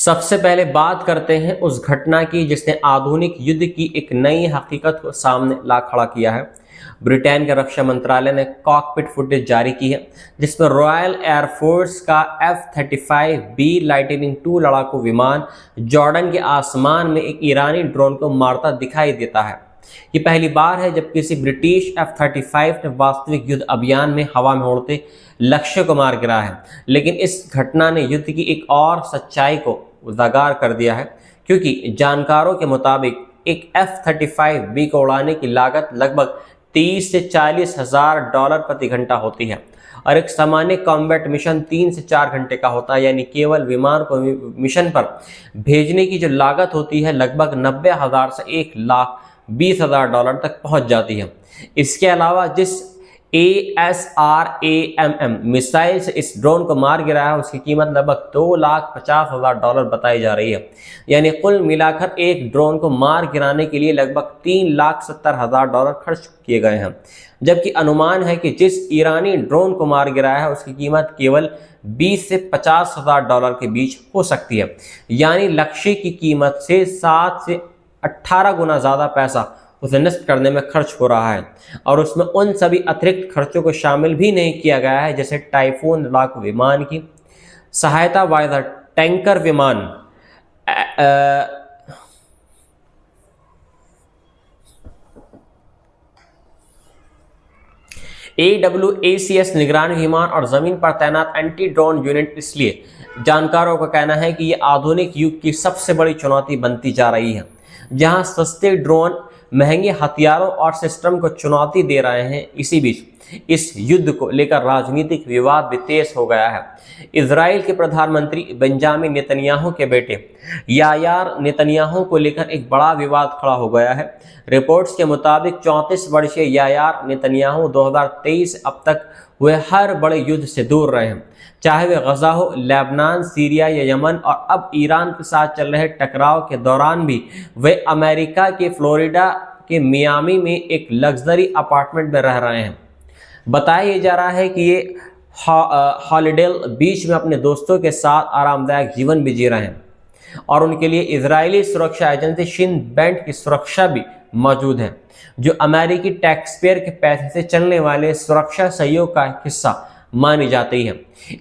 सबसे पहले बात करते हैं उस घटना की जिसने आधुनिक युद्ध की एक नई हकीकत को सामने ला खड़ा किया है। ब्रिटेन के रक्षा मंत्रालय ने कॉकपिट फुटेज जारी की है जिसमें रॉयल एयरफोर्स का F-35B लाइटनिंग II लड़ाकू विमान जॉर्डन के आसमान में एक ईरानी ड्रोन को मारता दिखाई देता है। ये पहली बार है जब किसी ब्रिटिश F-35 ने वास्तविक युद्ध अभियान में हवा में उड़ते लक्ष्य को मार गिरा है। लेकिन इस घटना ने युद्ध की एक और सच्चाई को उजागर कर दिया है, क्योंकि जानकारों के मुताबिक एक F-35B को उड़ाने की लागत लगभग 30 से 40 हज़ार डॉलर प्रति घंटा होती है और एक सामान्य कॉम्बैट मिशन 3 से 4 घंटे का होता है। यानी केवल विमान को मिशन पर भेजने की जो लागत होती है लगभग 90,000 से 1,20,000 डॉलर तक पहुंच जाती है। इसके अलावा जिस ASRAMM मिसाइल से इस ड्रोन को मार गिरा है उसकी कीमत लगभग 2,50,000 डॉलर बताई जा रही है। यानी कुल मिलाकर एक ड्रोन को मार गिराने के लिए लगभग 3,70,000 डॉलर खर्च किए गए हैं, जबकि अनुमान है कि जिस ईरानी ड्रोन को मार गिराया है उसकी कीमत केवल 20 से 50,000 डॉलर के बीच हो सकती है। यानी लक्ष्य की कीमत से 7 से 18 गुना ज़्यादा पैसा उसे नष्ट करने में खर्च हो रहा है और उसमें उन सभी अतिरिक्त खर्चों को शामिल भी नहीं किया गया है जैसे टाइफून लड़ाकू विमान की सहायता वायदा टैंकर विमान AWACS निगरानी विमान और जमीन पर तैनात एंटी ड्रोन यूनिट। इसलिए जानकारों का कहना है कि यह आधुनिक युग की सबसे बड़ी चुनौती बनती जा रही है, जहां सस्ते ड्रोन महंगे हथियारों और सिस्टम को चुनौती दे रहे हैं। इसी बीच इस युद्ध को लेकर राजनीतिक विवाद भी तेज हो गया है। इजराइल के प्रधानमंत्री बेंजामिन नेतन्याहू के बेटे यायार नेतन्याहू को लेकर एक बड़ा विवाद खड़ा हो गया है। रिपोर्ट्स के मुताबिक 34 वर्षीय यायार नेतन्याहू 2023 अब तक हुए हर बड़े युद्ध से दूर रहे हैं, चाहे वे गजा हो, लेबनान, सीरिया या यमन, और अब ईरान के साथ चल रहे टकराव के दौरान भी वे अमेरिका के फ्लोरिडा के मियामी में एक लग्जरी अपार्टमेंट में रह रहे हैं। बताया जा रहा है कि ये हॉलिडे बीच में अपने दोस्तों के साथ आरामदायक जीवन भी जी रहे हैं और उनके लिए इजरायली सुरक्षा एजेंसी शिन बेट की सुरक्षा भी मौजूद है, जो अमेरिकी टैक्सपेयर के पैसे से चलने वाले सुरक्षा सहयोग का हिस्सा मानी जाती है।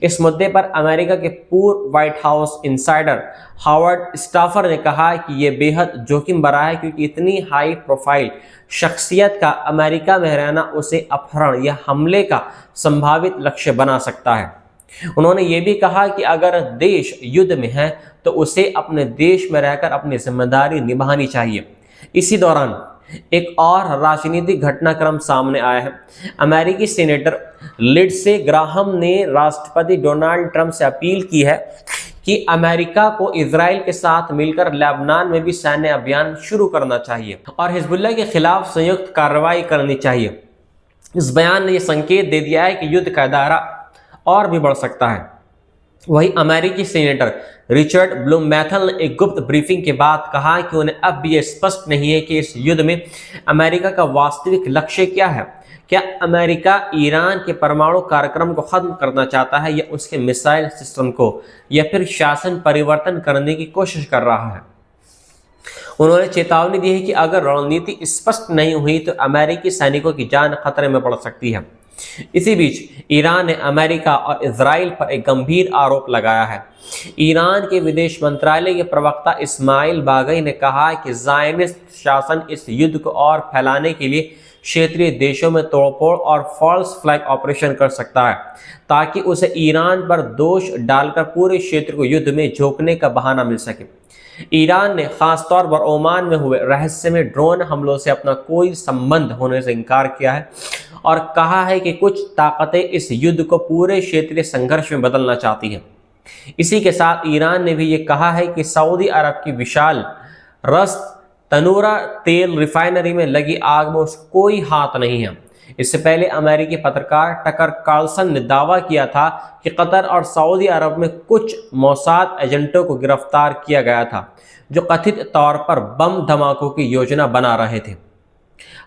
इस मुद्दे पर अमेरिका के पूर्व White House insider Howard staffer ने कहा कि यह बेहद जोखिम भरा है, क्योंकि इतनी हाई प्रोफाइल शख्सियत का अमेरिका में रहना उसे अपहरण या हमले का संभावित लक्ष्य बना सकता है। उन्होंने ये भी कहा कि अगर देश युद्ध में है तो उसे अपने देश में रहकर अपनी जिम्मेदारी निभानी चाहिए। इसी दौरान एक और राजनीतिक घटनाक्रम सामने आया है। अमेरिकी सीनेटर लिंडसे ग्राहम ने राष्ट्रपति डोनाल्ड ट्रंप से अपील की है कि अमेरिका को इजराइल के साथ मिलकर लेबनान में भी सैन्य अभियान शुरू करना चाहिए और हिजबुल्लाह के खिलाफ संयुक्त कार्रवाई करनी चाहिए। इस बयान ने यह संकेत दे दिया है कि युद्ध का दायरा और भी बढ़ सकता है। वहीं अमेरिकी सीनेटर रिचर्ड ब्लूमेंथल ने एक गुप्त ब्रीफिंग के बाद कहा कि उन्हें अब भी यह स्पष्ट नहीं है कि इस युद्ध में अमेरिका का वास्तविक लक्ष्य क्या है। क्या अमेरिका ईरान के परमाणु कार्यक्रम को खत्म करना चाहता है या उसके मिसाइल सिस्टम को, या फिर शासन परिवर्तन करने की कोशिश कर रहा है। उन्होंने चेतावनी दी है कि अगर रणनीति स्पष्ट नहीं हुई तो अमेरिकी सैनिकों की जान खतरे में पड़ सकती है। इसी बीच ईरान ने अमेरिका और इजराइल पर एक गंभीर आरोप लगाया है। ईरान के विदेश मंत्रालय के प्रवक्ता इस्माइल बागई ने कहा कि ज़ायनिस्ट शासन इस युद्ध को और फैलाने के लिए क्षेत्रीय देशों में तोड़फोड़ और फॉल्स फ्लैग ऑपरेशन कर सकता है, ताकि उसे ईरान पर दोष डालकर पूरे क्षेत्र को युद्ध में झोंकने का बहाना मिल सके। ईरान ने खासतौर पर ओमान में हुए रहस्यमय ड्रोन हमलों से अपना कोई संबंध होने से इनकार किया है और कहा है कि कुछ ताकतें इस युद्ध को पूरे क्षेत्रीय संघर्ष में बदलना चाहती हैं। इसी के साथ ईरान ने भी ये कहा है कि सऊदी अरब की विशाल रस तनूरा तेल रिफाइनरी में लगी आग में उसका कोई हाथ नहीं है। इससे पहले अमेरिकी पत्रकार टकर कार्लसन ने दावा किया था कि कतर और सऊदी अरब में कुछ मोसाद एजेंटों को गिरफ्तार किया गया था, जो कथित तौर पर बम धमाकों की योजना बना रहे थे।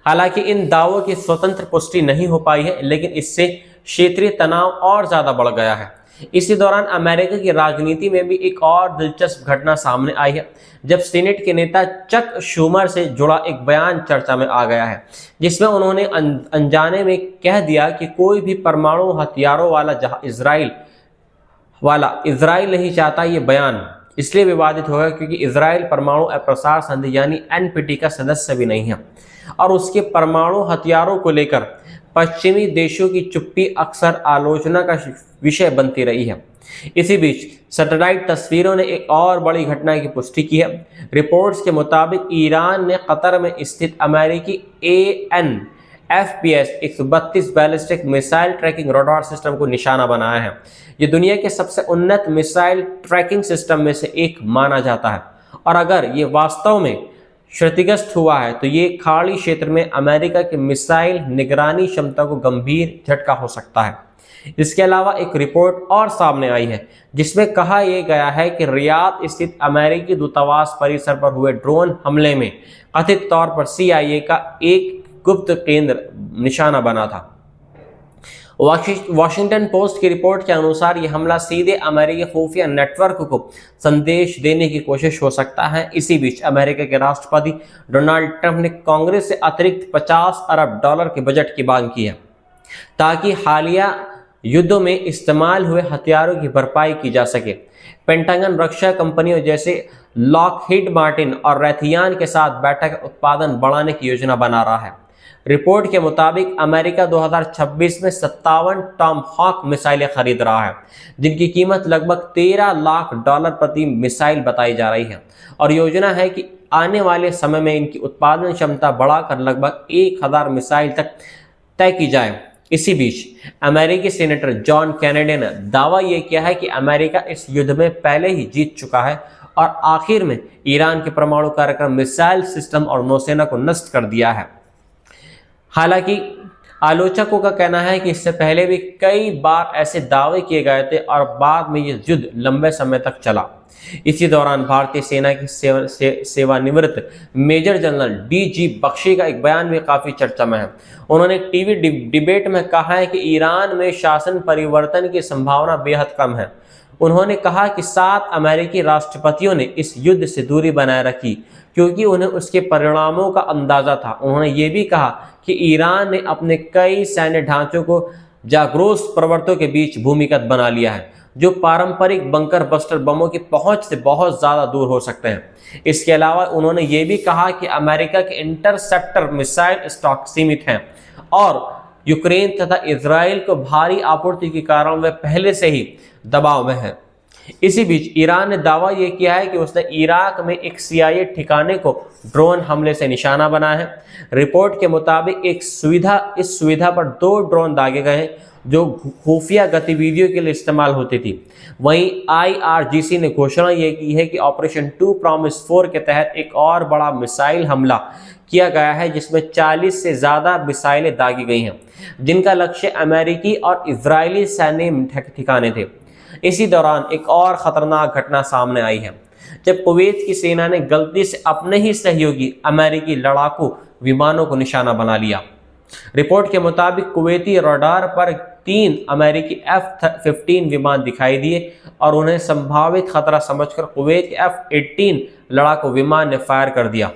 हालांकि इन दावों की स्वतंत्र पुष्टि नहीं हो पाई है, लेकिन इससे क्षेत्रीय तनाव और ज़्यादा बढ़ गया है। इसी दौरान अमेरिका की राजनीति में भी एक और दिलचस्प घटना सामने आई है, जब सीनेट के नेता चक शूमर से जुड़ा एक बयान चर्चा में आ गया है, जिसमें उन्होंने अनजाने में कह दिया कि कोई भी परमाणु हथियारों वाला इजराइल नहीं चाहता। ये बयान इसलिए विवादित होगा क्योंकि इजराइल परमाणु अप्रसार संधि यानी एनपीटी का सदस्य भी नहीं है और उसके परमाणु हथियारों को लेकर पश्चिमी देशों की चुप्पी अक्सर आलोचना का विषय बनती रही है। इसी बीच सैटेलाइट तस्वीरों ने एक और बड़ी घटना की पुष्टि की है। रिपोर्ट्स के मुताबिक ईरान ने कतर में स्थित अमेरिकी AN/FPS 132 ballistic missile tracking radar system को निशाना बनाया है। ये दुनिया के सबसे उन्नत मिसाइल ट्रैकिंग सिस्टम में से एक माना जाता है और अगर ये वास्तव में क्षतिग्रस्त हुआ है तो ये खाड़ी क्षेत्र में अमेरिका की मिसाइल निगरानी क्षमता को गंभीर झटका हो सकता है। इसके अलावा एक रिपोर्ट और सामने आई है जिसमें कहा यह गया है कि रियाद स्थित अमेरिकी दूतावास परिसर पर हुए ड्रोन हमले में कथित तौर पर CIA का एक गुप्त केंद्र निशाना बना था। वॉशिंगटन पोस्ट की रिपोर्ट के अनुसार यह हमला सीधे अमेरिकी खुफिया नेटवर्क को संदेश देने की कोशिश हो सकता है। इसी बीच अमेरिका के राष्ट्रपति डोनाल्ड ट्रंप ने कांग्रेस से अतिरिक्त $50 अरब के बजट की मांग की है ताकि हालिया युद्धों में इस्तेमाल हुए हथियारों की भरपाई की जा सके। पेंटागन रक्षा कंपनियों जैसे लॉकहीड मार्टिन और रैथियान के साथ बैठक उत्पादन बढ़ाने की योजना बना रहा है। रिपोर्ट के मुताबिक अमेरिका 2026 में 57 टॉमहॉक मिसाइलें खरीद रहा है जिनकी कीमत लगभग $13 लाख प्रति मिसाइल बताई जा रही है और योजना है कि आने वाले समय में इनकी उत्पादन क्षमता बढ़ाकर लगभग 1000 मिसाइल तक तय की जाए। इसी बीच अमेरिकी सेनेटर जॉन कैनेडी ने दावा यह किया है कि अमेरिका इस युद्ध में पहले ही जीत चुका है और आखिर में ईरान के परमाणु कार्यक्रम, मिसाइल सिस्टम और नौसेना को नष्ट कर दिया है। हालांकि आलोचकों का कहना है कि इससे पहले भी कई बार ऐसे दावे किए गए थे और बाद में ये युद्ध लंबे समय तक चला। इसी दौरान भारतीय सेना की सेवानिवृत्त मेजर जनरल DG बख्शी का एक बयान भी काफ़ी चर्चा में है। उन्होंने एक टीवी डिबेट में कहा है कि ईरान में शासन परिवर्तन की संभावना बेहद कम है। उन्होंने कहा कि 7 अमेरिकी राष्ट्रपतियों ने इस युद्ध से दूरी बनाए रखी क्योंकि उन्हें उसके परिणामों का अंदाजा था। उन्होंने ये भी कहा कि ईरान ने अपने कई सैन्य ढांचों को जागरूक प्रवर्तकों के बीच भूमिगत बना लिया है जो पारंपरिक बंकर बस्टर बमों की पहुंच से बहुत ज़्यादा दूर हो सकते हैं। इसके अलावा उन्होंने ये भी कहा कि अमेरिका के इंटरसेप्टर मिसाइल स्टॉक सीमित हैं और यूक्रेन तथा इजराइल को भारी आपूर्ति के कारण वे पहले से ही दबाव में हैं। इसी बीच ईरान ने दावा यह किया है कि उसने इराक में एक CIA ठिकाने को ड्रोन हमले से निशाना बनाया है। रिपोर्ट के मुताबिक इस सुविधा पर 2 ड्रोन दागे गए हैं जो खुफिया गतिविधियों के लिए इस्तेमाल होती थी। वहीं IRGC ने घोषणा यह की है कि ऑपरेशन 2 प्रॉमिस 4 के तहत एक और बड़ा मिसाइल हमला किया गया है जिसमें 40 से ज़्यादा मिसाइलें दागी गई हैं जिनका लक्ष्य अमेरिकी और इजरायली सैन्य ठिकाने थे। इसी दौरान एक और खतरनाक घटना सामने आई है जब कुवैत की सेना ने गलती से अपने ही सहयोगी अमेरिकी लड़ाकू विमानों को निशाना बना लिया। रिपोर्ट के मुताबिक कुवैती रडार पर 3 अमेरिकी F-15 विमान दिखाई दिए और उन्हें संभावित खतरा समझकर कुवैत के F-18 लड़ाकू विमान ने फायर कर दिया,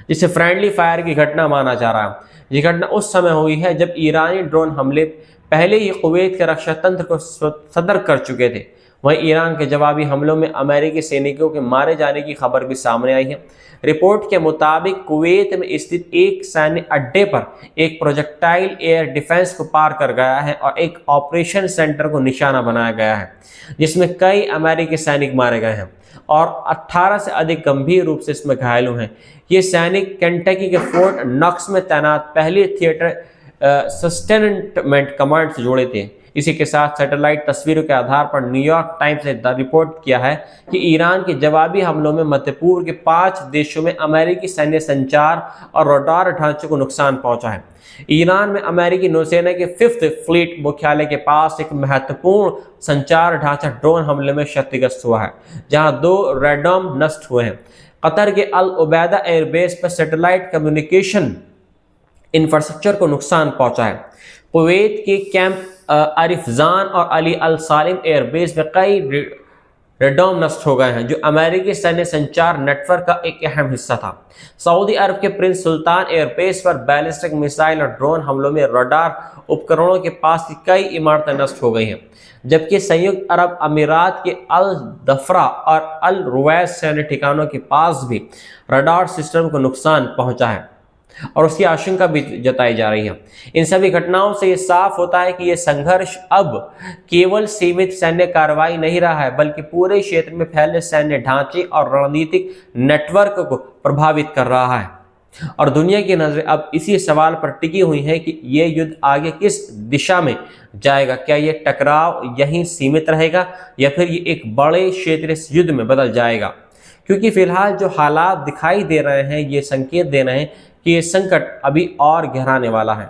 जिसे फ्रेंडली फायर की घटना माना जा रहा है। ये घटना उस समय हुई है जब ईरानी ड्रोन हमले पहले ही कुवैत के रक्षा तंत्र को सतर्क कर चुके थे। वहीं ईरान के जवाबी हमलों में अमेरिकी सैनिकों के मारे जाने की खबर भी सामने आई है। रिपोर्ट के मुताबिक कुवैत में स्थित एक सैन्य अड्डे पर एक प्रोजेक्टाइल एयर डिफेंस को पार कर गया है और एक ऑपरेशन सेंटर को निशाना बनाया गया है जिसमें कई अमेरिकी सैनिक मारे गए हैं और 18 से अधिक गंभीर रूप से इसमें घायल हुए हैं। ये सैनिक केंटकी के फोर्ट नॉक्स में तैनात पहली थिएटर सस्टेनमेंट कमांड से जुड़े थे। इसी के साथ सैटेलाइट तस्वीरों के आधार पर न्यूयॉर्क टाइम्स ने रिपोर्ट किया है कि ईरान के जवाबी हमलों में मध्य पूर्व के 5 देशों में अमेरिकी सैन्य संचार और रडार ढांचों को नुकसान पहुंचा है। ईरान में अमेरिकी नौसेना के 5th फ्लीट मुख्यालय के पास एक महत्वपूर्ण संचार ढांचा ड्रोन हमले में क्षतिग्रस्त हुआ है, जहां 2 रेडॉम नष्ट हुए हैं। कतर के अल उबैदा एयरबेस पर सैटेलाइट कम्युनिकेशन इंफ्रास्ट्रक्चर को नुकसान पहुंचा है। कुवैत के कैंप अरिफजान और अली अल सालिम एयरबेस में कई रेडॉम नष्ट हो गए हैं, जो अमेरिकी सैन्य संचार नेटवर्क का एक अहम हिस्सा था। सऊदी अरब के प्रिंस सुल्तान एयरबेस पर बैलिस्टिक मिसाइल और ड्रोन हमलों में रडार उपकरणों के पास की कई इमारतें नष्ट हो गई हैं, जबकि संयुक्त अरब अमीरात के अल दफरा और अल रुवैस सैन्य ठिकानों के पास भी रडार सिस्टम को नुकसान पहुंचा है और उसकी आशंका भी जताई जा रही है। इन सभी घटनाओं से ये साफ होता है कि ये संघर्ष अब केवल सीमित सैन्य कार्रवाई नहीं रहा है, बल्कि पूरे क्षेत्र में फैले सैन्य ढांचे और रणनीतिक नेटवर्क को प्रभावित कर रहा है। और दुनिया की नजरें अब इसी सवाल पर टिकी हुई है कि ये युद्ध आगे किस दिशा में जाएगा। क्या ये टकराव यहीं सीमित रहेगा या फिर ये एक बड़े क्षेत्रीय युद्ध में बदल जाएगा? क्योंकि फिलहाल जो हालात दिखाई दे रहे हैं ये संकेत दे रहे हैं कि ये संकट अभी और गहराने वाला है।